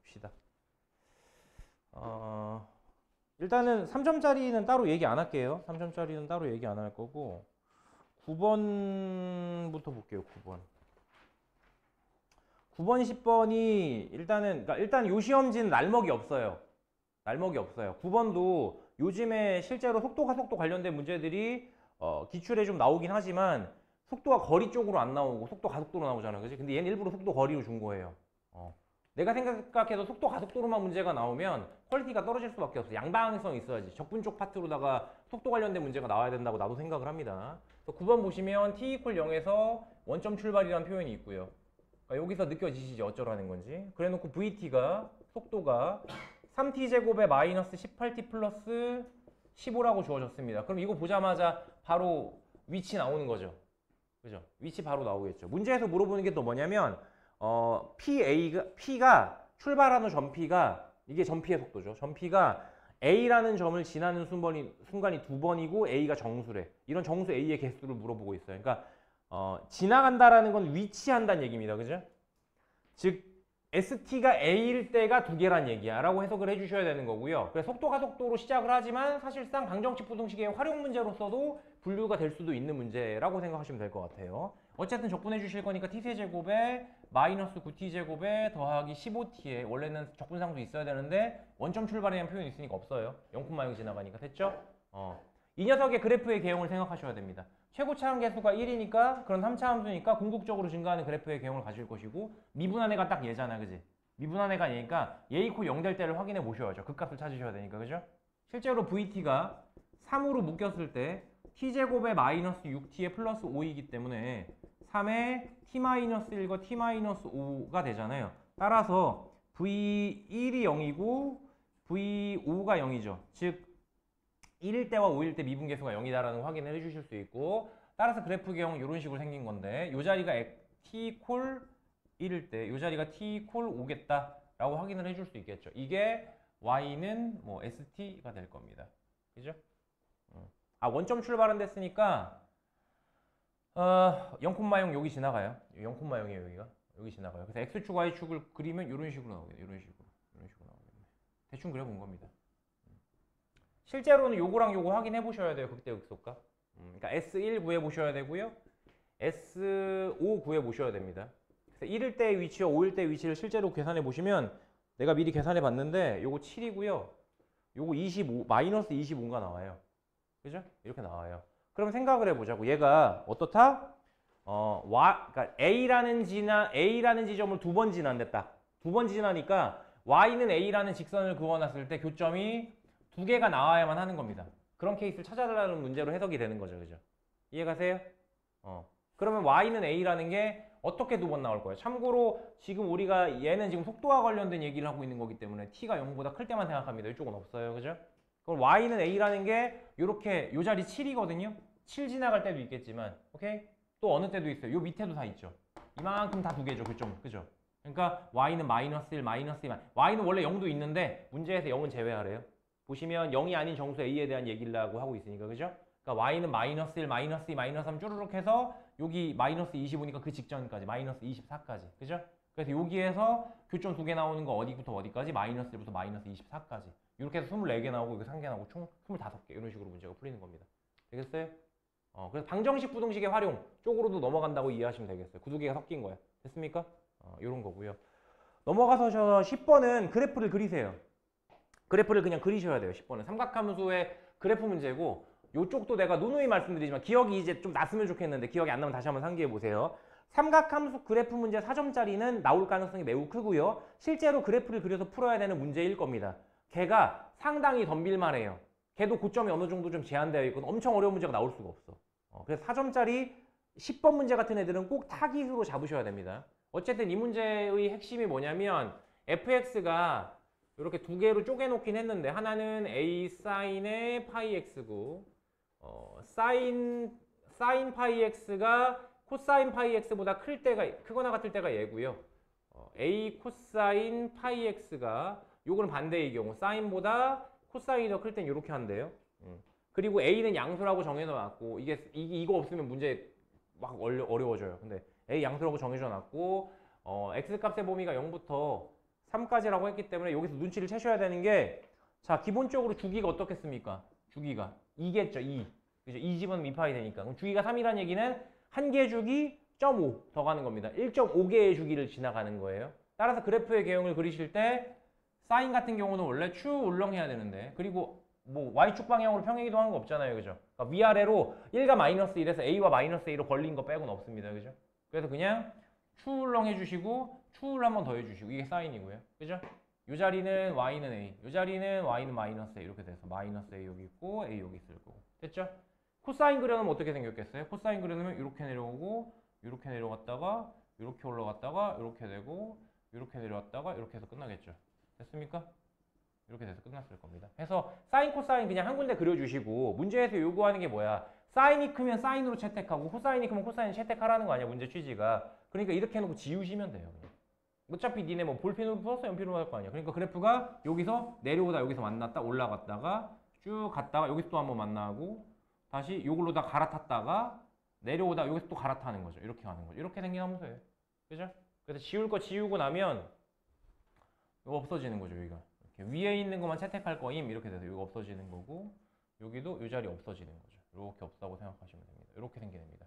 봅시다. 일단은 3점짜리는 따로 얘기 안 할게요. 3점짜리는 따로 얘기 안 할 거고 9번부터 볼게요. 9번. 9번, 10번이 그러니까 일단 요 시험지는 날먹이 없어요. 날먹이 없어요. 9번도 요즘에 실제로 속도 가속도 관련된 문제들이 기출에 좀 나오긴 하지만 속도가 거리 쪽으로 안 나오고 속도 가속도로 나오잖아, 그지? 근데 얘는 일부러 속도 거리로 준 거예요. 내가 생각해도 속도 가속도로만 문제가 나오면 퀄리티가 떨어질 수밖에 없어. 양방향성이 있어야지. 적분 쪽 파트로다가 속도 관련된 문제가 나와야 된다고 나도 생각을 합니다. 9번 보시면 t equal 0에서 원점 출발이라는 표현이 있고요. 그러니까 여기서 느껴지시죠? 어쩌라는 건지. 그래놓고 vt가 속도가 3t제곱에 마이너스 18t 플러스 15라고 주어졌습니다. 그럼 이거 보자마자 바로 위치 나오는 거죠. 그죠? 위치 바로 나오겠죠. 문제에서 물어보는 게 또 뭐냐면 P가 출발하는 점 P가 이게 점 P의 속도죠. 점 P가 A라는 점을 지나는 순간이 2번이고 A가 정수래. 이런 정수 A의 개수를 물어보고 있어요. 그러니까 지나간다라는 건 위치한다는 얘기입니다. 그죠? 즉 ST가 A일 때가 2개란 얘기야 라고 해석을 해주셔야 되는 거고요. 그래서 속도 가속도로 시작을 하지만 사실상 방정식 부등식의 활용 문제로서도 분류가 될 수도 있는 문제라고 생각하시면 될 것 같아요. 어쨌든 적분해 주실 거니까 t세제곱에 마이너스 9t제곱에 더하기 15t에 원래는 적분상도 있어야 되는데 원점 출발이라는 표현이 있으니까 없어요. 0,0 지나가니까 됐죠? 이 녀석의 그래프의 개형을 생각하셔야 됩니다. 최고 차항 개수가 1이니까 그런 3차 함수니까 궁극적으로 증가하는 그래프의 개형을 가질 것이고 미분한 애가 딱 얘잖아, 그지? 미분한 애가 얘니까 얘 이코 0 될 때를 확인해 보셔야죠. 극값을 찾으셔야 되니까, 그죠? 실제로 vt가 3으로 묶였을 때 t제곱에 마이너스 6t에 플러스 5이기 때문에 3에 t-1과 t-5가 되잖아요. 따라서 v1이 0이고 v5가 0이죠. 즉 1일 때와 5일 때 미분계수가 0이다라는 확인을 해주실 수 있고 따라서 그래프 개형은 이런 식으로 생긴 건데 이 자리가 t 콜 1일 때 이 자리가 t 콜 5겠다라고 확인을 해줄 수 있겠죠. 이게 y는 뭐 st가 될 겁니다. 그죠? 원점 출발은 됐으니까 0,0 여기 지나가요. 0,0이에요 여기가. 여기 지나가요. 그래서 x축 y축을 그리면 이런 식으로 나오겠네. 이런 식으로 나오겠네. 대충 그려본 겁니다. 실제로는 요거랑 요거 확인해 보셔야 돼요. 극대극소값. 그러니까 S1 구해 보셔야 되고요. S5 구해 보셔야 됩니다. 그래서 1일 때의 위치와 5일 때의 위치를 실제로 계산해 보시면 내가 미리 계산해 봤는데 요거 7이고요. 요거 25, 마이너스 25가 나와요. 그죠? 이렇게 나와요. 그럼 생각을 해보자고. 얘가 어떻다? 그러니까 A라는 지점을 2번 지난댔다. 2번 지나니까 Y는 A라는 직선을 그어놨을 때 교점이 2개가 나와야만 하는 겁니다. 그런 케이스를 찾아달라는 문제로 해석이 되는 거죠. 그죠? 이해가세요? 그러면 Y는 A라는 게 어떻게 2번 나올 거예요? 참고로 지금 우리가 얘는 지금 속도와 관련된 얘기를 하고 있는 거기 때문에 T가 0보다 클 때만 생각합니다. 이쪽은 없어요. 그죠? 그럼 Y는 A라는 게 요렇게 요 자리 7이거든요. 7 지나갈 때도 있겠지만 오케이? 또 어느 때도 있어요. 요 밑에도 다 있죠. 이만큼 다 2개죠. 교점. 그죠? 그러니까 Y는 마이너스 1, 마이너스 2. Y는 원래 0도 있는데 문제에서 0은 제외하래요. 보시면 0이 아닌 정수 A에 대한 얘기를 하고 있으니까. 그죠? 그러니까 Y는 마이너스 1, 마이너스 2, 마이너스 3 쭈르륵 해서 여기 마이너스 25니까 그 직전까지 마이너스 24까지. 그죠? 그래서 여기에서 교점 2개 나오는 거 어디부터 어디까지? 마이너스 1부터 마이너스 24까지. 이렇게 해서 24개 나오고 이거 3개 나오고 총 25개 이런 식으로 문제가 풀리는 겁니다. 되겠어요? 그래서 방정식 부등식의 활용 쪽으로도 넘어간다고 이해하시면 되겠어요. 그 2개가 섞인 거야. 됐습니까? 이런 거고요. 넘어가서 저 10번은 그래프를 그리세요. 그래프를 그냥 그리셔야 돼요. 10번은 삼각함수의 그래프 문제고 요쪽도 내가 누누이 말씀드리지만 기억이 이제 좀 났으면 좋겠는데 기억이 안 나면 다시 한번 상기해 보세요. 삼각함수 그래프 문제 4점짜리는 나올 가능성이 매우 크고요. 실제로 그래프를 그려서 풀어야 되는 문제일 겁니다. 걔가 상당히 덤빌만해요. 걔도 고점이 어느 정도 좀 제한되어 있거든. 엄청 어려운 문제가 나올 수가 없어. 그래서 4점짜리 10번 문제 같은 애들은 꼭 타깃으로 잡으셔야 됩니다. 어쨌든 이 문제의 핵심이 뭐냐면 fx가 이렇게 2개로 쪼개놓긴 했는데 하나는 a sin의 파이 x고 sin 파이 x가 코사인 파이 x보다 크거나 같을 때가 얘고요. a 코사인 파이 x가 요거는 반대의 경우 사인보다 코사인이 더 클 땐 이렇게 한대요. 그리고 a는 양수라고 정해져 놨고 이거 없으면 문제 막 어려워져요. 근데 a 양수라고 정해져 놨고 x값의 범위가 0부터 3까지라고 했기 때문에 여기서 눈치를 채셔야 되는 게 자, 기본적으로 주기가 어떻겠습니까? 주기가 2겠죠, 2. 그죠? 2 집어넣으면 2파이 되니까. 그럼 주기가 3이라는 얘기는 한 개 주기 0.5 더 가는 겁니다. 1.5개의 주기를 지나가는 거예요. 따라서 그래프의 개형을 그리실 때 사인 같은 경우는 원래 추 울렁해야 되는데 그리고 뭐 y축 방향으로 평행이동하는 거 없잖아요. 그죠? 그러니까 위아래로 1과 마이너스 1에서 a와 마이너스 a로 벌린 거 빼고는 없습니다. 그죠? 그래서 그냥 추 울렁 해주시고 추 울렁 한 번 더 해주시고 이게 사인이고요. 그죠? 이 자리는 y는 a, 이 자리는 y는 마이너스 a 이렇게 돼서 마이너스 a 여기 있고 a 여기 있을 거고. 됐죠? 코사인 그려놓으면 어떻게 생겼겠어요? 코사인 그려놓으면 이렇게 내려오고 이렇게 내려갔다가 이렇게 올라갔다가 이렇게 되고 이렇게 내려왔다가 이렇게 해서 끝나겠죠. 됐습니까? 이렇게 돼서 끝났을 겁니다. 해서 사인, 코사인 그냥 한 군데 그려주시고 문제에서 요구하는 게 뭐야? 사인이 크면 사인으로 채택하고 코사인이 크면 코사인 채택하라는 거 아니야? 문제 취지가. 그러니까 이렇게 해놓고 지우시면 돼요. 그냥. 어차피 니네 뭐 볼펜으로 풀었어? 연필로 할 거 아니야? 그러니까 그래프가 여기서 내려오다 여기서 만났다 올라갔다가 쭉 갔다가 여기서 또 한번 만나고 다시 요걸로 다 갈아탔다가 내려오다 여기서 또 갈아타는 거죠. 이렇게 가는 거죠. 이렇게 생긴 함수예요. 그죠? 그래서 지울 거 지우고 나면 이거 없어지는 거죠. 여기가 이렇게 위에 있는 것만 채택할 거임 이렇게 돼서 이거 없어지는 거고 여기도 이 자리 없어지는 거죠. 이렇게 없다고 생각하시면 됩니다. 이렇게 생기됩니다.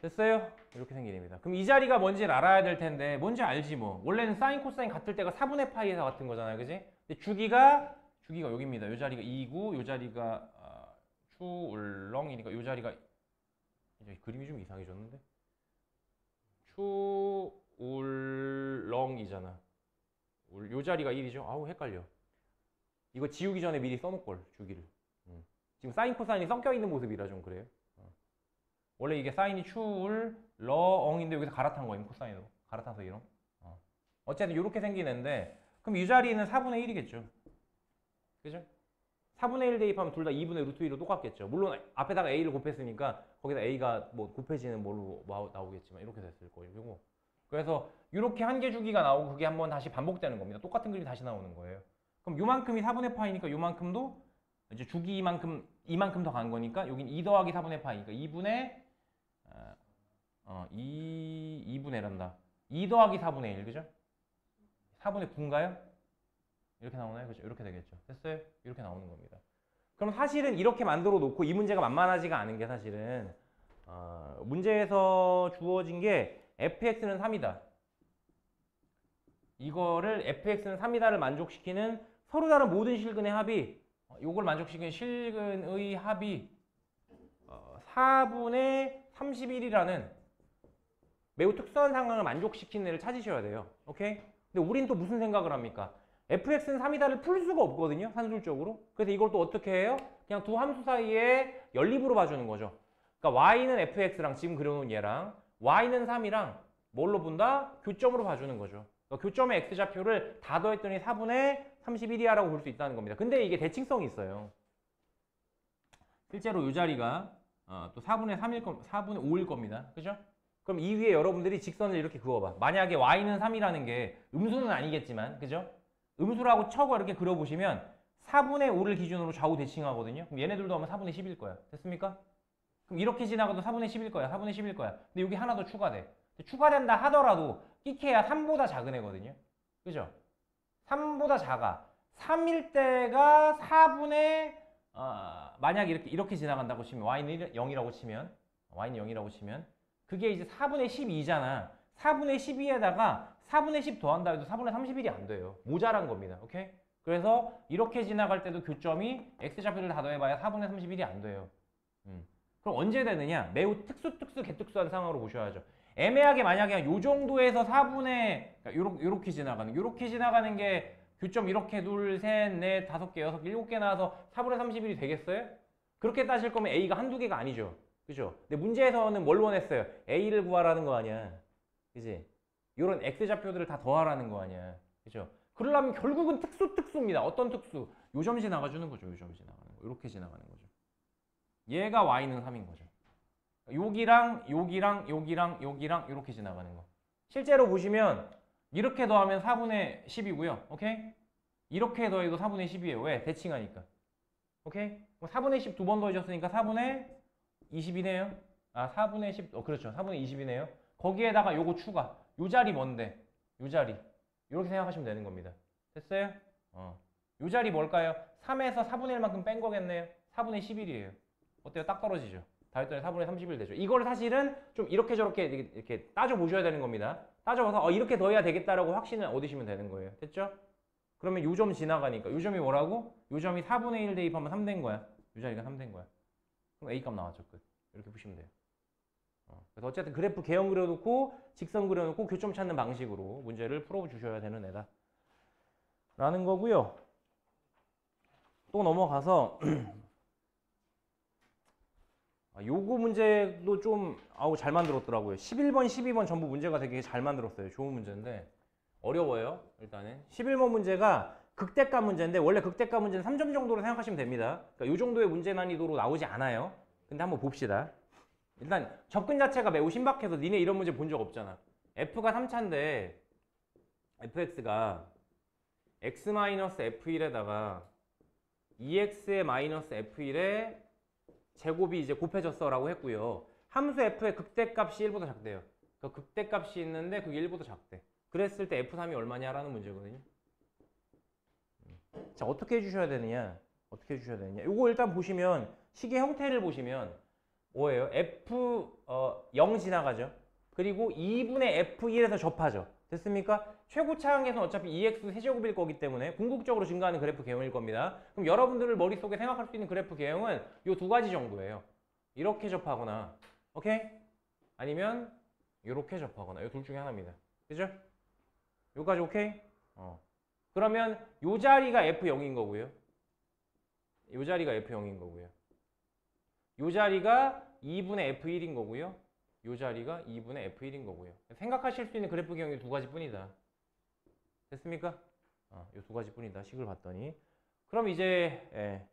됐어요? 이렇게 생기됩니다. 그럼 이 자리가 뭔지를 알아야 될 텐데 뭔지 알지 뭐. 원래는 사인 코사인 같을 때가 4분의 파이에서 같은 거잖아요. 그지? 근데 주기가 여기입니다. 이 자리가 2고 이 자리가 추 울렁이니까 이 자리가 이제 그림이 좀 이상해졌는데 추 울렁이잖아. 요 자리가 1이죠. 아우 헷갈려. 이거 지우기 전에 미리 써놓을걸 주기를. 지금 사인 코사인이 섞여있는 모습이라 좀 그래요. 원래 이게 사인이 추울 러엉인데 여기서 갈아탄 거예요. 코사인으로 갈아타서 이런. 어쨌든 이렇게 생기는데 그럼 이 자리는 4분의 1이겠죠. 그죠? 4분의 1 대입하면 둘 다 2분의 루트 1로 똑같겠죠. 물론 앞에다가 a를 곱했으니까 거기다 a가 뭐 곱해지는 뭘로 나오겠지만 이렇게 됐을 거예요. 그래서 이렇게 한 개 주기가 나오고 그게 한번 다시 반복되는 겁니다. 똑같은 그림이 다시 나오는 거예요. 그럼 요만큼이 4분의 파이니까 요만큼도 이제 주기 이만큼 더 간 거니까 여긴 2 더하기 4분의 파이니까 2분의란다. 2 더하기 4분의 1 그죠? 4분의 9인가요? 이렇게 나오나요? 그죠? 이렇게 되겠죠. 됐어요? 이렇게 나오는 겁니다. 그럼 사실은 이렇게 만들어 놓고 이 문제가 만만하지가 않은 게 사실은 문제에서 주어진 게 fx는 3이다. 이거를 fx는 3이다를 만족시키는 서로 다른 모든 실근의 합이 이걸 만족시키는 실근의 합이 4분의 31이라는 매우 특수한 상황을 만족시키는 애를 찾으셔야 돼요. 오케이? 근데 우린 또 무슨 생각을 합니까? fx는 3이다를 풀 수가 없거든요. 산술적으로. 그래서 이걸 또 어떻게 해요? 그냥 두 함수 사이에 연립으로 봐주는 거죠. 그러니까 y는 fx랑 지금 그려놓은 얘랑 y는 3이랑 뭘로 본다? 교점으로 봐주는 거죠. 그러니까 교점의 x좌표를 다 더했더니 4분의 31이야 라고 볼 수 있다는 겁니다. 근데 이게 대칭성이 있어요. 실제로 이 자리가 또 4분의 5일 겁니다. 그죠? 그럼 이 위에 여러분들이 직선을 이렇게 그어봐. 만약에 y는 3이라는 게 음수는 아니겠지만 그죠? 음수라고 쳐고 이렇게 그려보시면 4분의 5를 기준으로 좌우 대칭하거든요. 그럼 얘네들도 하면 4분의 10일 거야. 됐습니까? 그럼 이렇게 지나가도 4분의 10일 거야. 4분의 10일 거야. 근데 여기 하나 더 추가돼. 추가된다 하더라도 끼케야 3보다 작은 애거든요. 그죠? 3보다 작아. 3일 때가 4분의 만약에 이렇게 지나간다고 치면 y는 0이라고 치면 그게 이제 4분의 12잖아. 4분의 12에다가 4분의 10 더한다 해도 4분의 31이 안 돼요. 모자란 겁니다. 오케이? 그래서 이렇게 지나갈 때도 교점이 x좌표를 다 더해봐야 4분의 31이 안 돼요. 그럼 언제 되느냐? 매우 개특수한 상황으로 보셔야죠. 애매하게 만약에 요 정도에서 4분의 그러니까 요렇게 지나가는 게 교점 이렇게 둘, 셋, 넷, 5개, 6개, 7개 나와서 4분의 31이 되겠어요? 그렇게 따질 거면 A가 한두 개가 아니죠. 그죠? 근데 문제에서는 뭘 원했어요? A를 구하라는 거 아니야. 그지? 요런 X좌표들을 다 더하라는 거 아니야. 그죠? 그러려면 결국은 특수입니다. 어떤 특수? 요 점 지나가주는 거죠. 요 점 지나가는 거. 이렇게 지나가는 거죠. 얘가 Y는 3인 거죠. 여기랑 이렇게 지나가는 거. 실제로 보시면 이렇게 더하면 4분의 10이고요. 오케이? 이렇게 더해도 4분의 10이에요. 왜? 대칭하니까. 오케이? 4분의 10 두 번 더해줬으니까 4분의 20이네요. 4분의 10, 그렇죠. 4분의 20이네요. 거기에다가 요거 추가. 요 자리 뭔데? 요 자리. 이렇게 생각하시면 되는 겁니다. 됐어요? 요 자리 뭘까요? 3에서 4분의 1만큼 뺀 거겠네요. 4분의 11이에요. 어때요? 딱 떨어지죠? 다 했더니 4분의 31 되죠. 이걸 사실은 좀 이렇게 저렇게 이렇게 따져보셔야 되는 겁니다. 따져봐서 이렇게 더해야 되겠다라고 확신을 얻으시면 되는 거예요. 됐죠? 그러면 요 점 지나가니까 요 점이 뭐라고? 요 점이 4분의 1 대입하면 3 된 거야. 요 자리가 3 된 거야. 그럼 A값 나왔죠. 끝. 이렇게 보시면 돼요. 그래서 어쨌든 그래프 개형 그려놓고 직선 그려놓고 교점 찾는 방식으로 문제를 풀어주셔야 되는 애다. 라는 거고요. 또 넘어가서 요거 문제도 좀 잘 만들었더라고요. 11번, 12번 전부 문제가 되게 잘 만들었어요. 좋은 문제인데 어려워요. 일단은 11번 문제가 극대값 문제인데 원래 극대값 문제는 3점 정도로 생각하시면 됩니다. 그러니까 요 정도의 문제 난이도로 나오지 않아요. 근데 한번 봅시다. 일단 접근 자체가 매우 신박해서 니네 이런 문제 본 적 없잖아. f가 3차인데 fx가 x-f1에다가 2x의 마이너스 f1에 제곱이 이제 곱해졌어 라고 했고요. 함수 f의 극대값이 1보다 작대요. 그 극대값이 있는데 그게 1보다 작대. 그랬을 때 f3이 얼마냐라는 문제거든요. 자, 어떻게 해주셔야 되느냐? 어떻게 해주셔야 되느냐? 요거 일단 보시면 식의 형태를 보시면 뭐예요? f0 지나가죠. 그리고 2분의 f1에서 접하죠. 됐습니까? 최고차항에서는 어차피 2x 세제곱일 거기 때문에 궁극적으로 증가하는 그래프 개형일 겁니다. 그럼 여러분들 머릿속에 생각할 수 있는 그래프 개형은 이 두 가지 정도예요. 이렇게 접하거나, 오케이? 아니면 이렇게 접하거나, 이 둘 중에 하나입니다. 그죠? 요까지 오케이? 그러면 요 자리가 f0인 거고요. 요 자리가 f0인 거고요. 요 자리가 2분의 f1인 거고요. 요 자리가 2분의 f1인 거고요. 생각하실 수 있는 그래프 개형이 두 가지 뿐이다. 됐습니까? 요 두 가지 뿐이다. 식을 봤더니. 그럼 이제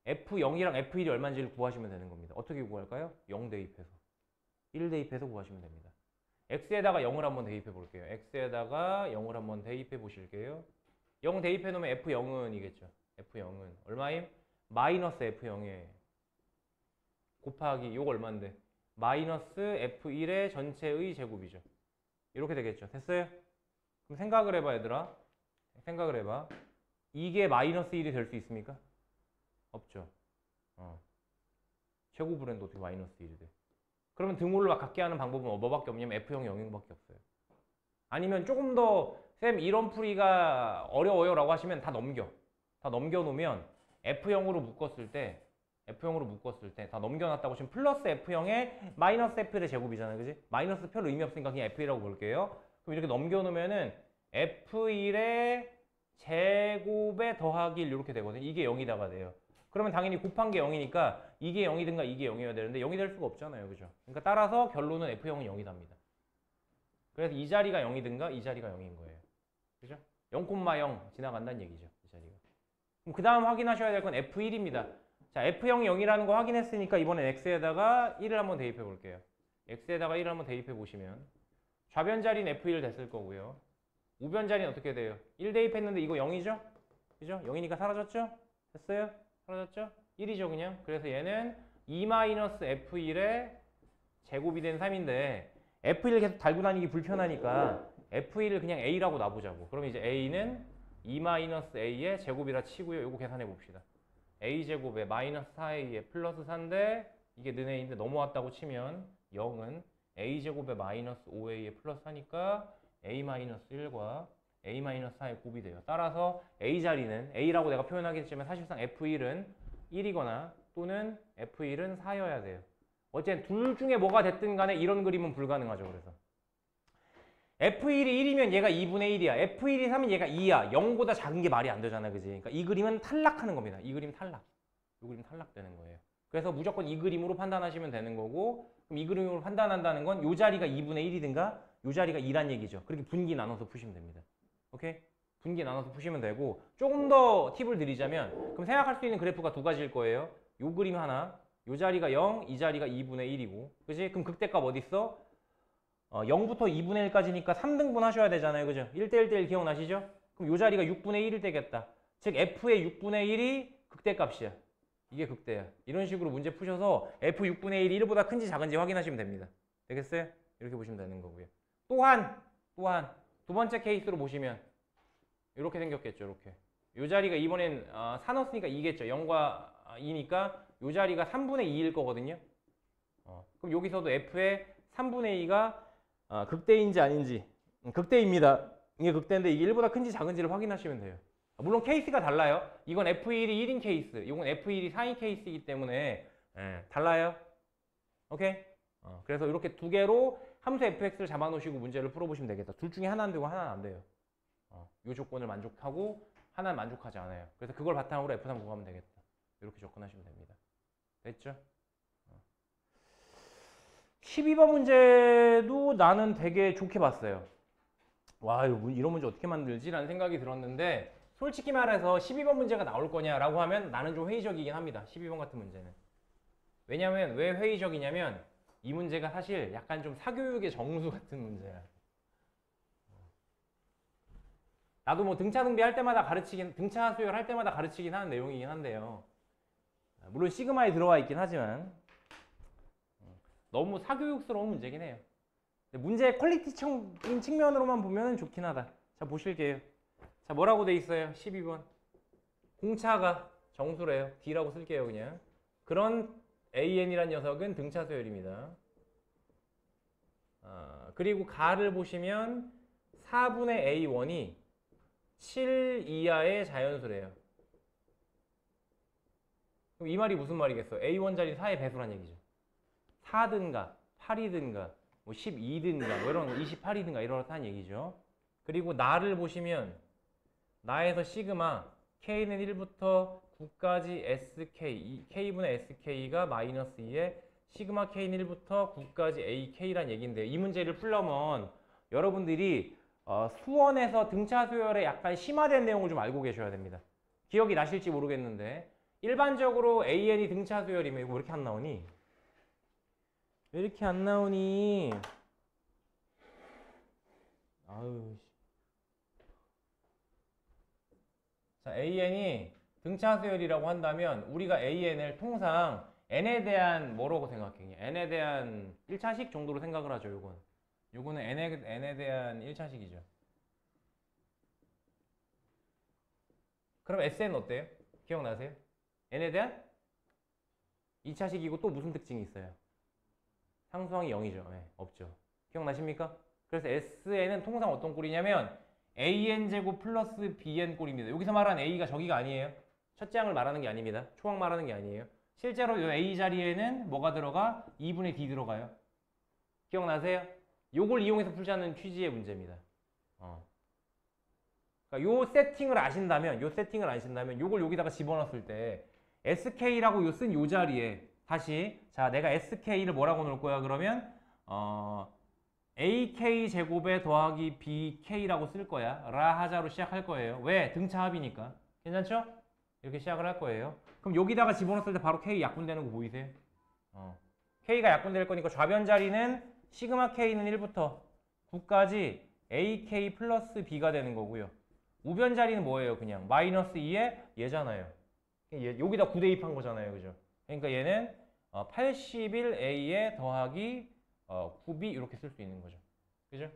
f0이랑 f1이 얼마인지를 구하시면 되는 겁니다. 어떻게 구할까요? 0 대입해서. 1 대입해서 구하시면 됩니다. x에다가 0을 한번 대입해 볼게요. x에다가 0을 한번 대입해 보실게요. 0 대입해 놓으면 f0은 이겠죠. f0은 얼마임? 마이너스 f0에 곱하기 요거 얼마인데? 마이너스 f1의 전체의 제곱이죠. 이렇게 되겠죠. 됐어요? 그럼 생각을 해봐 얘들아. 생각을 해봐. 이게 마이너스 1이 될 수 있습니까? 없죠. 제곱을 했는데 어떻게 마이너스 1이 돼? 그러면 등호를 막 갖게 하는 방법은 뭐밖에 없냐면 f0이 0인 밖에 없어요. 아니면 조금 더 쌤 이런 풀이가 어려워요 라고 하시면 다 넘겨. 다 넘겨놓으면 f0으로 묶었을 때 다 넘겨놨다고 지금 플러스 f0에 마이너스 f1의 제곱이잖아요. 그지? 마이너스 별 의미 없으니까 그냥 f1이라고 볼게요. 그럼 이렇게 넘겨놓으면은 f1의 제곱에 더하기 1 이렇게 되거든요. 이게 0이다가 돼요. 그러면 당연히 곱한 게 0이니까 이게 0이든가 이게 0이어야 되는데 0이 될 수가 없잖아요. 그죠? 그러니까 따라서 결론은 f0은 0이답니다. 그래서 이 자리가 0이든가 이 자리가 0인 거예요. 그죠? 0,0 지나간다는 얘기죠. 이 자리가. 그럼 그 다음 확인하셔야 될 건 f1입니다. 자, f0이 0이라는 거 확인했으니까 이번엔 x에다가 1을 한번 대입해 볼게요. x에다가 1을 한번 대입해 보시면 좌변 자리는 f1 됐을 거고요. 우변 자리는 어떻게 돼요? 1 대입했는데 이거 0이죠? 그죠? 0이니까 사라졌죠? 됐어요? 사라졌죠? 1이죠 그냥. 그래서 얘는 2-f1의 제곱이 된 3인데 f1을 계속 달고 다니기 불편하니까 f1을 그냥 a라고 놔보자고. 그럼 이제 a는 2-a의 제곱이라 치고요. 요거 계산해 봅시다. a제곱에 마이너스 4a에 플러스 4인데 이게 는 a인데 넘어왔다고 치면 0은 a제곱에 마이너스 5a에 플러스 4니까 a-1과 a-4의 곱이 돼요. 따라서 a 자리는 a라고 내가 표현하겠지만 사실상 f1은 1이거나 또는 f1은 4여야 돼요. 어쨌든 둘 중에 뭐가 됐든 간에 이런 그림은 불가능하죠. 그래서 f1이 1이면 얘가 2분의 1이야. f1이 3이면 얘가 2야. 0보다 작은 게 말이 안 되잖아. 그지? 그러니까 이 그림은 탈락하는 겁니다. 이 그림 탈락. 이 그림 탈락되는 거예요. 그래서 무조건 이 그림으로 판단하시면 되는 거고, 그럼 이 그림으로 판단한다는 건 이 자리가 2분의 1이든가 이 자리가 2란 얘기죠. 그렇게 분기 나눠서 푸시면 됩니다. 오케이? 분기 나눠서 푸시면 되고, 조금 더 팁을 드리자면 그럼 생각할 수 있는 그래프가 두 가지일 거예요. 요 그림 하나, 요 자리가 0, 이 자리가 2분의 1이고, 그지? 그럼 극대값 어디 있어? 0부터 2분의 1까지니까 3등분 하셔야 되잖아요. 그죠? 1대1대1 기억나시죠? 그럼 요 자리가 6분의 1이 되겠다. 즉 f의 6분의 1이 극대값이야. 이게 극대야. 이런 식으로 문제 푸셔서 f 6분의 1이 1보다 큰지 작은지 확인하시면 됩니다. 되겠어요? 이렇게 보시면 되는 거고요. 또한 두 번째 케이스로 보시면 이렇게 생겼겠죠. 이렇게. 이 자리가 이번엔 4 넣었으니까 2겠죠. 0과 2니까 이 자리가 3분의 2일 거거든요. 그럼 여기서도 f의 3분의 2가 극대인지 아닌지 극대입니다. 이게 극대인데 이게 1보다 큰지 작은지를 확인하시면 돼요. 물론 케이스가 달라요. 이건 F1이 1인 케이스, 이건 F1이 4인 케이스이기 때문에 달라요. 오케이? 그래서 이렇게 두 개로 함수 fx를 잡아놓으시고 문제를 풀어보시면 되겠다. 둘 중에 하나는 되고 하나는 안 돼요. 이 조건을 만족하고 하나는 만족하지 않아요. 그래서 그걸 바탕으로 F3 구하면 되겠다. 이렇게 접근하시면 됩니다. 됐죠? 12번 문제도 나는 되게 좋게 봤어요. 와, 이런 문제 어떻게 만들지? 라는 생각이 들었는데 솔직히 말해서 12번 문제가 나올 거냐라고 하면 나는 좀 회의적이긴 합니다. 12번 같은 문제는. 왜냐면 왜 회의적이냐면 이 문제가 사실 약간 좀 사교육의 정수 같은 문제야. 나도 뭐 등차 등비 할 때마다 등차 수열 할 때마다 가르치긴 하는 내용이긴 한데요. 물론 시그마에 들어와 있긴 하지만 너무 사교육스러운 문제긴 해요. 문제의 퀄리티적인 측면으로만 보면 좋긴 하다. 자, 보실게요. 자, 뭐라고 돼 있어요? 12번. 공차가 정수래요. D라고 쓸게요, 그냥. 그런 AN이란 녀석은 등차 수열입니다. 그리고 가를 보시면 4분의 A1이 7 이하의 자연수래요. 그럼 이 말이 무슨 말이겠어? A1 자리 4의 배수란 얘기죠. 4든가 8이든가 뭐 12든가 뭐 이런 28이든가 이렇다는 얘기죠. 그리고 나를 보시면 나에서 시그마 K는 1부터 9까지 SK K분의 SK가 마이너스 2에 시그마 K는 1부터 9까지 AK란 얘기인데 이 문제를 풀려면 여러분들이 수원에서 등차 수열에 약간 심화된 내용을 좀 알고 계셔야 됩니다. 기억이 나실지 모르겠는데 일반적으로 AN이 등차 수열이면 이거 왜 이렇게 안 나오니? 왜 이렇게 안 나오니? 아유. 자, AN이 등차 수열이라고 한다면 우리가 AN을 통상 N에 대한 뭐라고 생각해? N에 대한 1차식 정도로 생각을 하죠, 요건. 요거는 N에 대한 1차식이죠. 그럼 SN 어때요? 기억나세요? N에 대한 2차식이고 또 무슨 특징이 있어요? 상수항이 0이죠. 네, 없죠. 기억나십니까? 그래서 SN은 통상 어떤 꼴이냐면 AN제곱 플러스 BN 꼴입니다. 여기서 말하는 A가 저기가 아니에요. 첫째 항을 말하는 게 아닙니다. 초항 말하는 게 아니에요. 실제로 이 A 자리에는 뭐가 들어가? 2분의 D 들어가요. 기억나세요? 요걸 이용해서 풀자는 취지의 문제입니다. 그러니까 요 세팅을 아신다면 요걸 여기다가 집어넣었을 때 SK라고 쓴 요 자리에 다시 자 내가 SK를 뭐라고 넣을 거야 그러면 AK 제곱에 더하기 BK라고 쓸 거야. 라 하자로 시작할 거예요. 왜? 등차 합이니까. 괜찮죠? 이렇게 시작을 할 거예요. 그럼 여기다가 집어넣었을 때 바로 K 약분되는 거 보이세요? K가 약분될 거니까 좌변 자리는 시그마 K는 1부터 9까지 AK 플러스 B가 되는 거고요. 우변 자리는 뭐예요? 그냥 마이너스 2에 얘잖아요. 여기다 9 대입한 거잖아요. 그죠? 그러니까 얘는 81A에 더하기 9B 이렇게 쓸 수 있는 거죠. 그죠?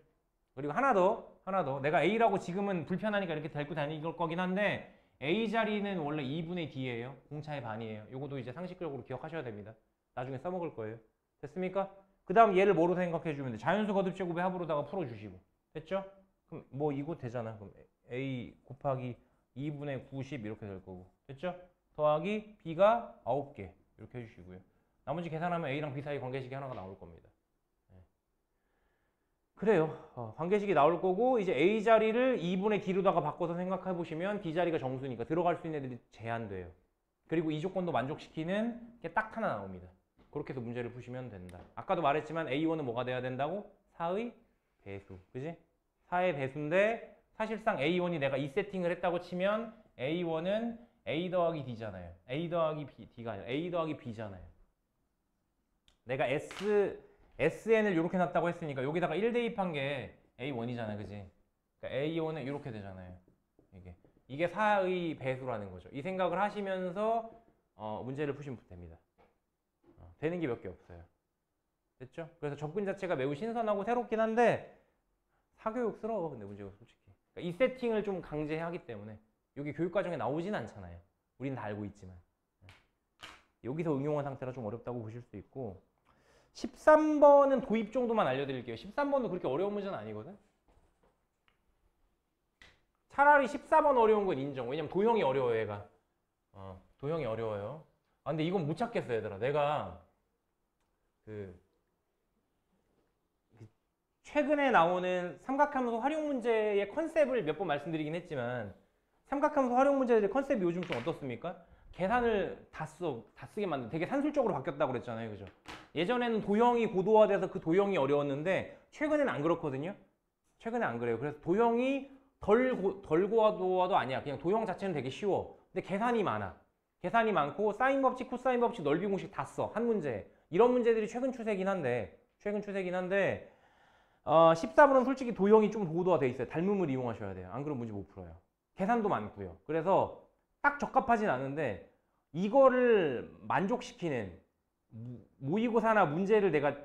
그리고 하나 더. 내가 A라고 지금은 불편하니까 이렇게 데리고 다닐 거긴 한데 A 자리는 원래 2분의 D예요. 공차의 반이에요. 요것도 이제 상식적으로 기억하셔야 됩니다. 나중에 써먹을 거예요. 됐습니까? 그 다음 얘를 뭐로 생각해 주면 돼? 자연수 거듭 제곱의 합으로다가 풀어주시고. 됐죠? 그럼 뭐 이거 되잖아. 그럼 A 곱하기 2분의 90 이렇게 될 거고. 됐죠? 더하기 B가 9개 이렇게 해주시고요. 나머지 계산하면 A랑 B 사이 관계식이 하나가 나올 겁니다. 네. 그래요. 관계식이 나올 거고 이제 A 자리를 2분의 D로다가 바꿔서 생각해 보시면 D 자리가 정수니까 들어갈 수 있는 애들이 제한돼요. 그리고 이 조건도 만족시키는 게 딱 하나 나옵니다. 그렇게 해서 문제를 푸시면 된다. 아까도 말했지만 A1은 뭐가 돼야 된다고? 4의 배수. 그지? 4의 배수인데 사실상 A1이 내가 이 세팅을 했다고 치면 A1은 A 더하기 D잖아요. A 더하기 D가 아니라 A 더하기 B잖아요. 내가 SN을 이렇게 놨다고 했으니까 여기다가 1 대입한 게 A1이잖아요. 그지? 그러니까 A1은 이렇게 되잖아요. 이게 4의 배수라는 거죠. 이 생각을 하시면서 문제를 푸시면 됩니다. 되는 게 몇 개 없어요. 됐죠? 그래서 접근 자체가 매우 신선하고 새롭긴 한데 사교육스러워. 근데 문제가 솔직히. 그러니까 이 세팅을 좀 강제하기 때문에 여기 교육과정에 나오진 않잖아요. 우리는 다 알고 있지만. 여기서 응용한 상태라 좀 어렵다고 보실 수 있고 13번은 도입 정도만 알려드릴게요. 13번도 그렇게 어려운 문제는 아니거든. 차라리 14번 어려운 건 인정. 왜냐면 도형이 어려워요, 얘가. 도형이 어려워요. 아, 근데 이건 못 찾겠어, 얘들아. 내가 최근에 나오는 삼각함수 활용 문제의 컨셉을 몇 번 말씀드리긴 했지만 삼각함수 활용 문제들의 컨셉이 요즘 좀 어떻습니까? 계산을 다 쓰게 만든 되게 산술적으로 바뀌었다고 그랬잖아요. 그죠? 예전에는 도형이 고도화돼서 그 도형이 어려웠는데 최근에는 안 그렇거든요. 최근에 안 그래요. 그래서 도형이 덜 고도화도 아니야. 그냥 도형 자체는 되게 쉬워. 근데 계산이 많아. 계산이 많고 사인 법칙, 코사인 법칙, 넓이 공식 다 써. 한 문제. 이런 문제들이 최근 추세긴 한데 14번은 솔직히 도형이 좀 고도화돼 있어요. 닮음을 이용하셔야 돼요. 안 그러면 문제 못 풀어요. 계산도 많고요. 그래서 딱 적합하진 않은데 이거를 만족시키는 모의고사나 문제를 내가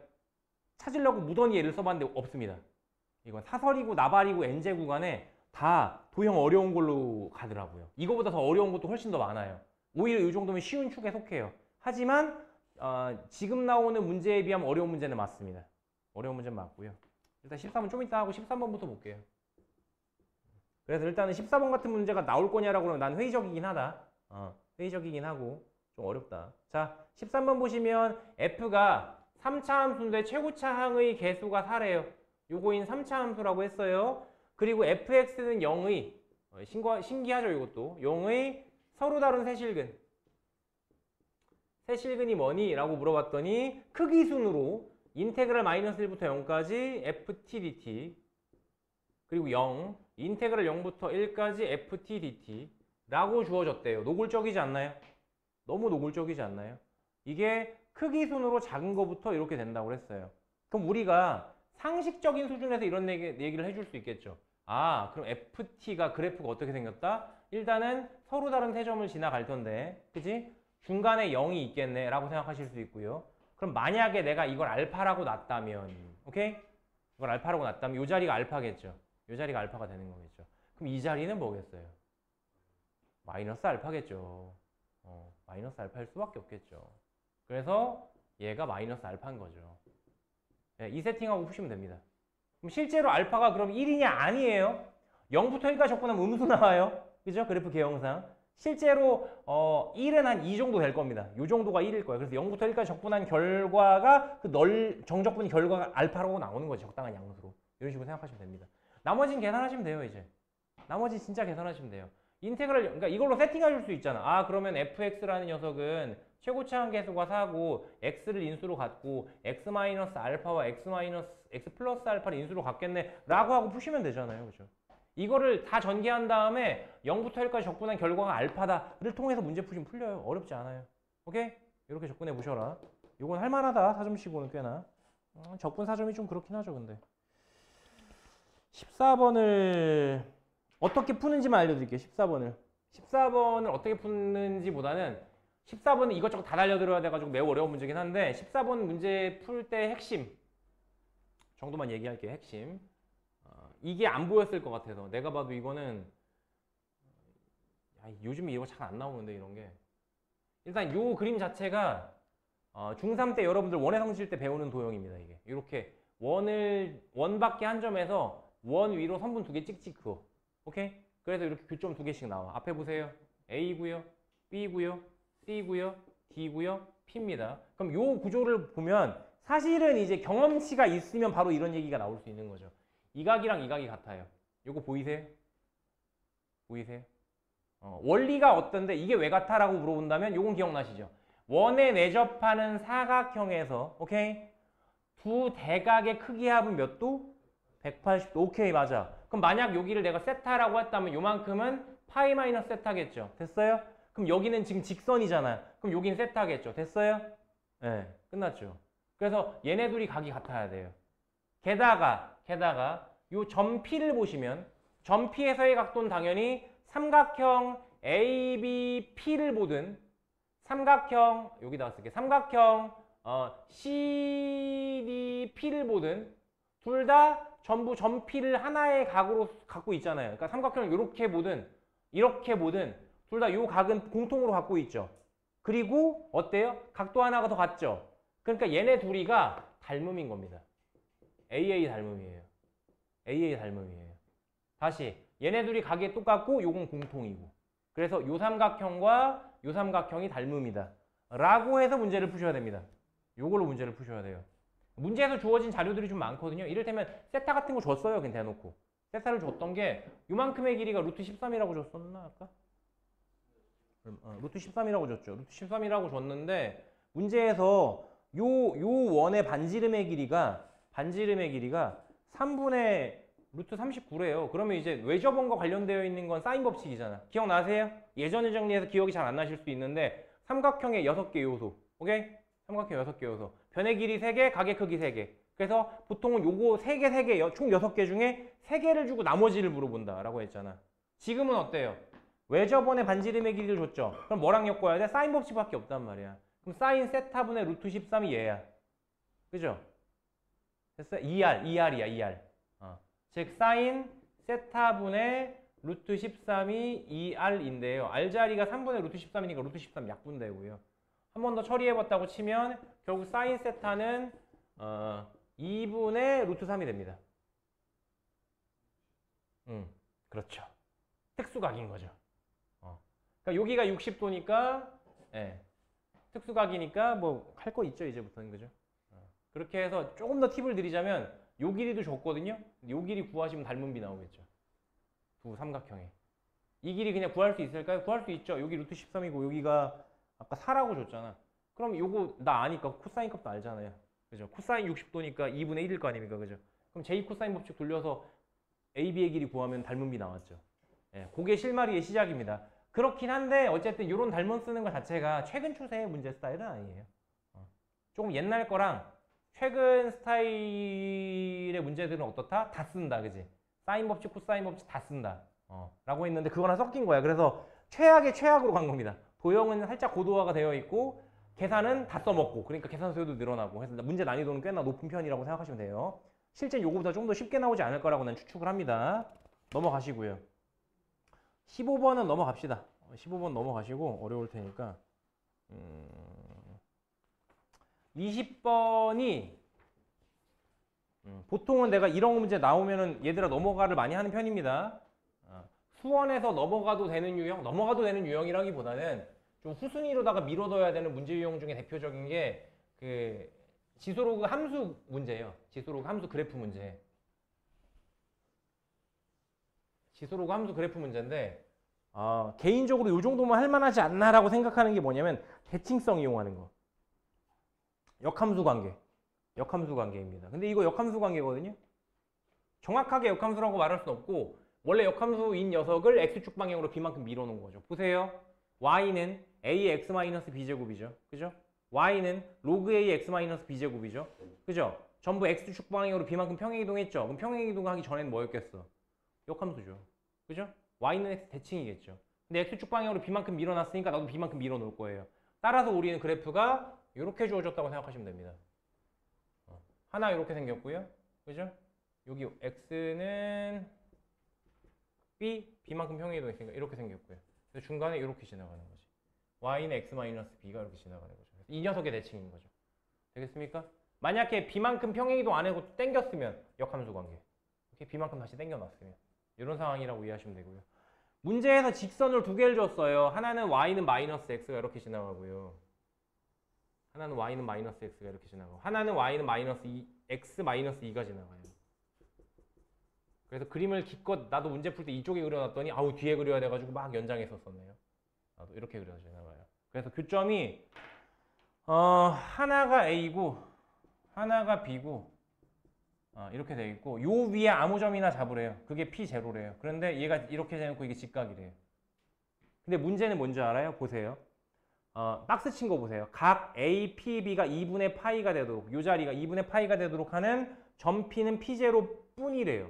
찾으려고 무던히 예를 써봤는데 없습니다. 이건 사설이고 나발이고 엔제 구간에 다 도형 어려운 걸로 가더라고요. 이거보다 더 어려운 것도 훨씬 더 많아요. 오히려 이 정도면 쉬운 축에 속해요. 하지만 지금 나오는 문제에 비하면 어려운 문제는 맞습니다. 어려운 문제는 맞고요. 일단 13번 좀 이따 하고 13번부터 볼게요. 그래서 일단은 14번 같은 문제가 나올 거냐라고 그러면 난 회의적이긴 하다. 회의적이긴 하고 좀 어렵다. 자, 13번 보시면 F가 3차 함수인데 최고차 항의 개수가 4래요. 요거인 3차 함수라고 했어요. 그리고 fx는 0의 신기하죠 이것도 0의 서로 다른 세실근. 세실근이 뭐니? 라고 물어봤더니 크기 순으로 인테그랄 마이너스 1부터 0까지 ft dt 그리고 0 인테그랄 0부터 1까지 ft dt 라고 주어졌대요. 노골적이지 않나요? 너무 노골적이지 않나요? 이게 크기 순으로 작은 거부터 이렇게 된다고 했어요. 그럼 우리가 상식적인 수준에서 이런 얘기를 해줄 수 있겠죠. 아, 그럼 FT가 그래프가 어떻게 생겼다? 일단은 서로 다른 세점을 지나갈 텐데, 그치? 중간에 0이 있겠네 라고 생각하실 수 있고요. 그럼 만약에 내가 이걸 알파라고 놨다면, 오케이? 이걸 알파라고 놨다면 이 자리가 알파겠죠. 이 자리가 알파가 되는 거겠죠. 그럼 이 자리는 뭐겠어요? 마이너스 알파겠죠. 마이너스 알파일 수밖에 없겠죠. 그래서 얘가 마이너스 알파인 거죠. 네, 이 세팅하고 푸시면 됩니다. 그럼 실제로 알파가 그럼 1이냐? 아니에요. 0부터 1까지 접근하면 음수 나와요. 그죠? 그래프 개형상. 실제로 1은 한 2 정도 될 겁니다. 이 정도가 1일 거예요. 그래서 0부터 1까지 접근한 결과가 그 정적분 결과가 알파라고 나오는 거죠. 적당한 양수로. 이런 식으로 생각하시면 됩니다. 나머지는 계산하시면 돼요, 이제. 나머지 진짜 계산하시면 돼요. 인테그랄, 그러니까 이걸로 세팅해 줄 수 있잖아. 아, 그러면 fx라는 녀석은 최고차 항계수가 4고 x를 인수로 갖고 x-알파와 x 플러스 알파를 인수로 갖겠네 라고 하고 푸시면 되잖아요. 그죠? 이거를 다 전개한 다음에 0부터 1까지 접근한 결과가 알파다를 통해서 문제 푸시면 풀려요. 어렵지 않아요. 오케이? 이렇게 접근해 보셔라. 이건 할만하다. 4점씩고는 꽤나. 접근 4점이 좀 그렇긴 하죠. 근데 14번을 어떻게 푸는지만 알려드릴게요. 14번을 어떻게 푸는지보다는 14번은 이것저것 다 달려들어야 돼가지고 매우 어려운 문제긴 한데 14번 문제 풀 때 핵심 정도만 얘기할게요. 핵심. 이게 안 보였을 것 같아서 내가 봐도 이거는 요즘에 이거 잘 안 나오는데 이런 게 일단 요 그림 자체가 중3 때 여러분들 원의 성질 때 배우는 도형입니다. 이게 이렇게 원밖에 한 점에서 원 위로 선분 2개 찍찍 그어. 오케이? 그래서 이렇게 교점 2개씩 나와. 앞에 보세요. A고요, B고요, C고요, D고요, P입니다. 그럼 요 구조를 보면 사실은 이제 경험치가 있으면 바로 이런 얘기가 나올 수 있는 거죠. 이 각이랑 이 각이 같아요. 요거 보이세요? 보이세요? 원리가 어떤데 이게 왜 같아? 라고 물어본다면 요건 기억나시죠? 원에 내접하는 사각형에서 오케이? 두 대각의 크기 합은 몇 도? 180도. 오케이, 맞아. 그럼 만약 여기를 내가 세타라고 했다면 요만큼은 파이 마이너스 세타겠죠. 됐어요? 그럼 여기는 지금 직선이잖아요. 그럼 여기는 세타겠죠. 됐어요? 네, 끝났죠. 그래서 얘네 둘이 각이 같아야 돼요. 게다가 요 점 P를 보시면 점 P에서의 각도는 당연히 삼각형 ABP를 보든 삼각형 여기다가 쓸게. 삼각형 CDP를 보든 둘 다 전부 전피를 하나의 각으로 갖고 있잖아요. 그러니까 삼각형을 이렇게 보든 이렇게 보든 둘 다 이 각은 공통으로 갖고 있죠. 그리고 어때요? 각도 하나가 더 같죠. 그러니까 얘네 둘이가 닮음인 겁니다. AA 닮음이에요. AA 닮음이에요. 다시 얘네 둘이 각이 똑같고 요건 공통이고. 그래서 요 삼각형과 요 삼각형이 닮음이다. 라고 해서 문제를 푸셔야 됩니다. 요걸로 문제를 푸셔야 돼요. 문제에서 주어진 자료들이 좀 많거든요. 이를테면 세타 같은 거 줬어요. 그냥 대놓고. 세타를 줬던 게 요만큼의 길이가 루트 13이라고 줬었나 아까? 루트 13이라고 줬죠. 루트 13이라고 줬는데 문제에서 요 원의 반지름의 길이가 3분의 루트 39래요. 그러면 이제 외접원과 관련되어 있는 건 사인 법칙이잖아. 기억나세요? 예전에 정리해서 기억이 잘 안 나실 수 있는데 삼각형의 6개 요소. 오케이? 삼각형 6개 요소. 변의 길이 3개, 각의 크기 3개. 그래서 보통은 요거 3개, 3개, 총 6개 중에 3개를 주고 나머지를 물어본다 라고 했잖아. 지금은 어때요? 외접원의 반지름의 길이를 줬죠. 그럼 뭐랑 엮어야 돼? 사인 법칙밖에 없단 말이야. 그럼 사인 세타분의 루트 13이 얘야. 그죠? 됐어? 2R이야, 2R. 즉 사인 세타분의 루트 13이 2R인데요. R 자리가 3분의 루트 13이니까 루트 13 약분되고요. 한 번 더 처리해봤다고 치면 결국 사인 세타는 2분의 루트 3이 됩니다. 그렇죠. 특수각인 거죠. 그러니까 여기가 60도니까 예, 특수각이니까 뭐 할 거 있죠 이제부터는. 그죠? 그렇게 해서 조금 더 팁을 드리자면 요 길이도 줬거든요. 요 길이 구하시면 닮음비 나오겠죠. 두 삼각형에. 이 길이 그냥 구할 수 있을까요? 구할 수 있죠. 여기 루트 13이고 여기가 아까 4라고 줬잖아. 그럼 요거 나 아니까 코사인 값도 알잖아요. 그죠? 코사인 60도니까 2분의 1일 거 아닙니까? 그죠? 그럼 제2 코사인 법칙 돌려서 AB의 길이 구하면 닮음비 나왔죠. 예, 그게 실마리의 시작입니다. 그렇긴 한데 어쨌든 이런 닮음 쓰는 것 자체가 최근 추세의 문제 스타일은 아니에요. 조금 옛날 거랑 최근 스타일의 문제들은 어떻다? 다 쓴다. 그지? 사인 법칙, 코사인 법칙 다 쓴다. 라고 했는데 그거랑 섞인 거야. 그래서 최악의 최악으로 간 겁니다. 도형은 살짝 고도화가 되어 있고 계산은 다 써먹고 그러니까 계산 수요도 늘어나고 해서 문제 난이도는 꽤나 높은 편이라고 생각하시면 돼요. 실제 요거보다 좀 더 쉽게 나오지 않을 거라고 난 추측을 합니다. 넘어가시고요. 15번은 넘어갑시다. 15번 넘어가시고 어려울 테니까 20번이 보통은 내가 이런 문제 나오면은 얘들아 넘어가를 많이 하는 편입니다. 수원에서 넘어가도 되는 유형? 넘어가도 되는 유형이라기보다는 좀 후순위로다가 밀어둬야 되는 문제 유형 중에 대표적인 게 그 지소로그 함수 문제예요. 지소로그 함수 그래프 문제. 지소로그 함수 그래프 문제인데 개인적으로 이 정도만 할만하지 않나라고 생각하는 게 뭐냐면 대칭성 이용하는 거. 역함수 관계. 역함수 관계입니다. 근데 이거 역함수 관계거든요. 정확하게 역함수라고 말할 수는 없고 원래 역함수인 녀석을 x축 방향으로 b만큼 밀어놓은 거죠. 보세요. y는 ax-b제곱이죠. 그죠? y는 로그 ax-b제곱이죠. 그죠? 전부 x축 방향으로 b만큼 평행이동했죠. 그럼 평행이동하기 전에는 뭐였겠어? 역함수죠. 그죠? y는 x 대칭이겠죠. 근데 x축 방향으로 b만큼 밀어놨으니까 나도 b만큼 밀어놓을 거예요. 따라서 우리는 그래프가 이렇게 주어졌다고 생각하시면 됩니다. 하나 이렇게 생겼고요. 그죠? 여기 x는 b만큼 평행이동했으니까 이렇게 생겼고요. 그래서 중간에 이렇게 지나가는 거지. y는 x-b가 이렇게 지나가는 거죠. 이 녀석의 대칭인 거죠. 되겠습니까? 만약에 b만큼 평행이동 안 하고 땡겼으면 역함수 관계. 이렇게 b만큼 다시 땡겨놨으면 이런 상황이라고 이해하시면 되고요. 문제에서 직선을 두 개를 줬어요. 하나는 y는 마이너스 x가 이렇게 지나가고요. 하나는 y는 마이너스 x가 이렇게 지나가고 하나는 y는 마이너스 x 마이너스 2가 지나가요. 그래서 그림을 기껏 나도 문제 풀 때 이쪽에 그려놨더니 아우 뒤에 그려야 돼가지고 막 연장했었었네요. 나도 이렇게 그려서 지나가요. 그래서 교점이 하나가 a고 하나가 b고 이렇게 돼 있고 요 위에 아무 점이나 잡으래요. 그게 p0래요. 그런데 얘가 이렇게 되놓고 이게 직각이래요. 근데 문제는 뭔지 알아요? 보세요. 박스 친 거 보세요. 각 A, P, B가 2분의 파이가 되도록 이 자리가 2분의 파이가 되도록 하는 점 P는 P0 뿐이래요.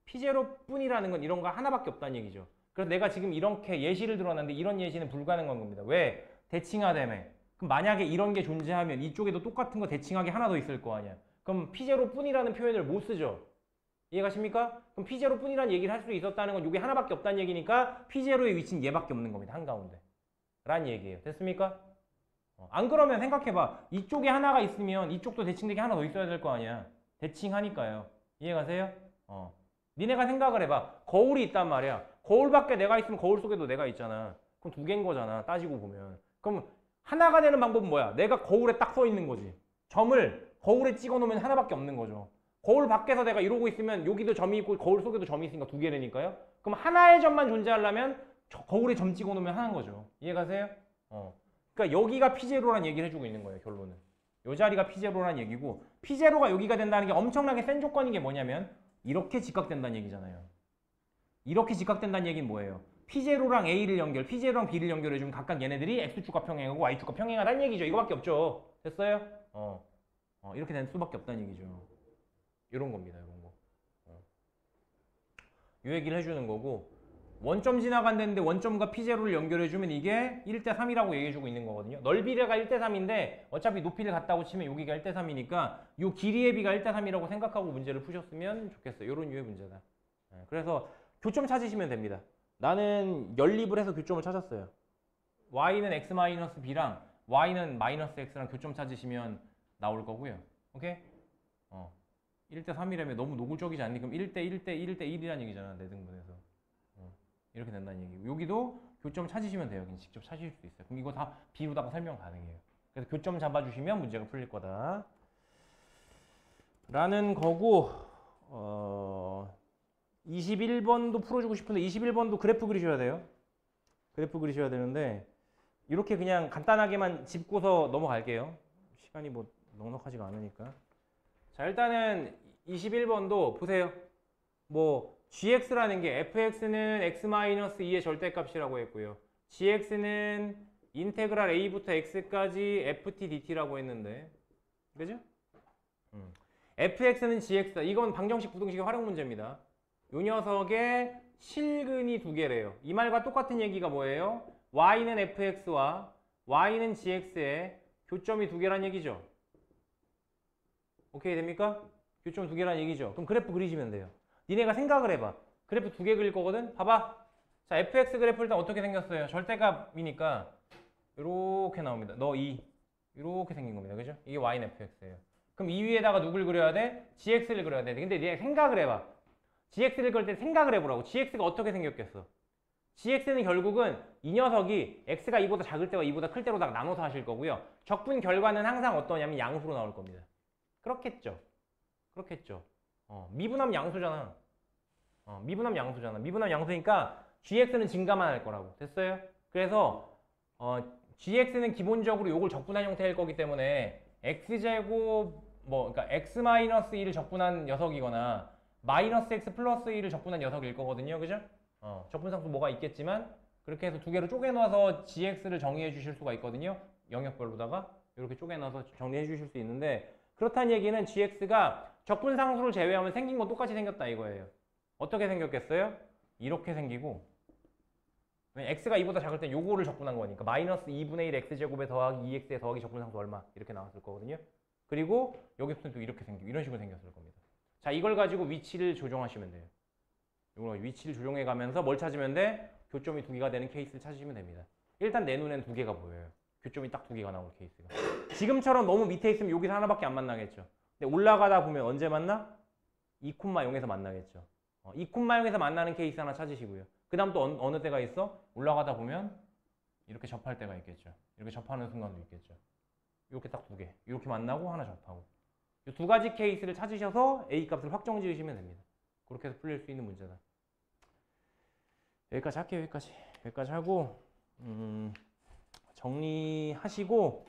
P0 뿐이라는 건 이런 거 하나밖에 없다는 얘기죠. 그래서 내가 지금 이렇게 예시를 들어놨는데 이런 예시는 불가능한 겁니다. 왜? 대칭하다며. 그럼 만약에 이런 게 존재하면 이쪽에도 똑같은 거 대칭하게 하나 더 있을 거 아니야. 그럼 P0 뿐이라는 표현을 못 쓰죠. 이해가십니까? 그럼 P0뿐이라는 얘기를 할 수 있었다는 건 이게 하나밖에 없다는 얘기니까 P0의 위치는 얘밖에 없는 겁니다. 한가운데. 라는 얘기예요. 됐습니까? 안 그러면 생각해봐. 이쪽에 하나가 있으면 이쪽도 대칭되게 하나 더 있어야 될 거 아니야. 대칭하니까요. 이해가세요? 니네가 생각을 해봐. 거울이 있단 말이야. 거울 밖에 내가 있으면 거울 속에도 내가 있잖아. 그럼 두 개인 거잖아. 따지고 보면. 그럼 하나가 되는 방법은 뭐야? 내가 거울에 딱 서 있는 거지. 점을 거울에 찍어 놓으면 하나밖에 없는 거죠. 거울 밖에서 내가 이러고 있으면 여기도 점이 있고 거울 속에도 점이 있으니까 두 개라니까요. 그럼 하나의 점만 존재하려면 거울에 점 찍어 놓으면 하나인 거죠. 이해가세요? 그러니까 여기가 P0라는 얘기를 해주고 있는 거예요. 결론은. 이 자리가 P0라는 얘기고 P0가 여기가 된다는 게 엄청나게 센 조건인 게 뭐냐면 이렇게 직각된다는 얘기잖아요. 이렇게 직각된다는 얘기는 뭐예요? P0랑 A를 연결, P0랑 B를 연결해주면 각각 얘네들이 X축과 평행하고 Y축과 평행하다는 얘기죠. 이거밖에 없죠. 됐어요? 이렇게 될 수밖에 없다는 얘기죠. 이런 겁니다. 이런 거. 이 얘기를 해주는 거고 원점 지나간다는데 원점과 P0를 연결해주면 이게 1대3이라고 얘기해주고 있는 거거든요. 넓이가 1대3인데 어차피 높이를 같다고 치면 여기가 1대3이니까 이 길이의 비가 1대3이라고 생각하고 문제를 푸셨으면 좋겠어요. 이런 유의 문제다. 그래서 교점 찾으시면 됩니다. 나는 연립을 해서 교점을 찾았어요. y는 x-b랑 y는 -x랑 교점 찾으시면 나올 거고요. 오케이? 1대3이라면 너무 노골적이지 않니? 그럼 1대1이라는 얘기잖아. 내 등분에서. 이렇게 된다는 얘기고 여기도 교점 찾으시면 돼요. 그냥 직접 찾으실 수 있어요. 그럼 이거 다 비로다가 설명 가능해요. 그래서 교점 잡아주시면 문제가 풀릴 거다. 라는 거고 21번도 풀어주고 싶은데 21번도 그래프 그리셔야 돼요. 그래프 그리셔야 되는데 이렇게 그냥 간단하게만 짚고서 넘어갈게요. 시간이 뭐 넉넉하지가 않으니까. 자 일단은 21번도 보세요. 뭐 gx라는 게 fx는 x-2의 절대값이라고 했고요. gx는 인테그랄 a부터 x까지 ft dt라고 했는데 그죠? fx는 gx다. 이건 방정식 부등식의 활용 문제입니다. 요 녀석의 실근이 두 개래요. 이 말과 똑같은 얘기가 뭐예요? y는 fx와 y는 gx의 교점이 두 개란 얘기죠. 오케이 됩니까? 교점 두 개란 얘기죠. 그럼 그래프 그리시면 돼요. 니네가 생각을 해봐. 그래프 두 개 그릴 거거든? 봐봐. 자, fx 그래프 일단 어떻게 생겼어요? 절대값이니까 이렇게 나옵니다. 너 2. 이렇게 생긴 겁니다. 그죠? 이게 y는 fx예요. 그럼 이 위에다가 누굴 그려야 돼? gx를 그려야 돼. 근데 니네 생각을 해봐. gx를 그릴 때 생각을 해보라고. gx가 어떻게 생겼겠어? gx는 결국은 이 녀석이 x가 2보다 작을 때와 2보다 클 때로 다 나눠서 하실 거고요. 적분 결과는 항상 어떠냐면 양수로 나올 겁니다. 그렇겠죠? 그렇겠죠? 미분하면 양수잖아. 미분하면 양수잖아. 미분하면 양수니까 gx는 증가만 할 거라고. 됐어요? 그래서 gx는 기본적으로 요걸 적분한 형태일 거기 때문에 x제곱 그러니까 x-1을 적분한 녀석이거나 마이너스 x 플러스 1을 적분한 녀석일 거거든요. 그죠? 적분상수 뭐가 있겠지만 그렇게 해서 두 개로 쪼개놔서 gx를 정의해 주실 수가 있거든요. 영역별로다가 이렇게 쪼개놔서 정리해 주실 수 있는데 그렇다는 얘기는 gx가 적분상수를 제외하면 생긴 건 똑같이 생겼다 이거예요. 어떻게 생겼겠어요? 이렇게 생기고 x가 2보다 작을 때 요거를 적분한 거니까 마이너스 2분의 1 x제곱에 더하기 2x에 더하기 적분상수 얼마 이렇게 나왔을 거거든요. 그리고 여기부터는 또 이렇게 생기고 이런 식으로 생겼을 겁니다. 자 이걸 가지고 위치를 조정하시면 돼요. 이걸 위치를 조정해 가면서 뭘 찾으면 돼? 교점이 두 개가 되는 케이스를 찾으시면 됩니다. 일단 내 눈엔 두 개가 보여요. 교점이 딱 두 개가 나올 케이스가. 지금처럼 너무 밑에 있으면 여기서 하나밖에 안 만나겠죠. 근데 올라가다 보면 언제 만나? 2,0에서 만나겠죠. 2,0에서 만나는 케이스 하나 찾으시고요. 그 다음 또 어느 때가 있어? 올라가다 보면 이렇게 접할 때가 있겠죠. 이렇게 접하는 순간도 있겠죠. 이렇게 딱 두 개. 이렇게 만나고 하나 접하고. 이 두 가지 케이스를 찾으셔서 A 값을 확정 지으시면 됩니다. 그렇게 해서 풀릴 수 있는 문제다. 여기까지 할게요. 여기까지 하고 정리하시고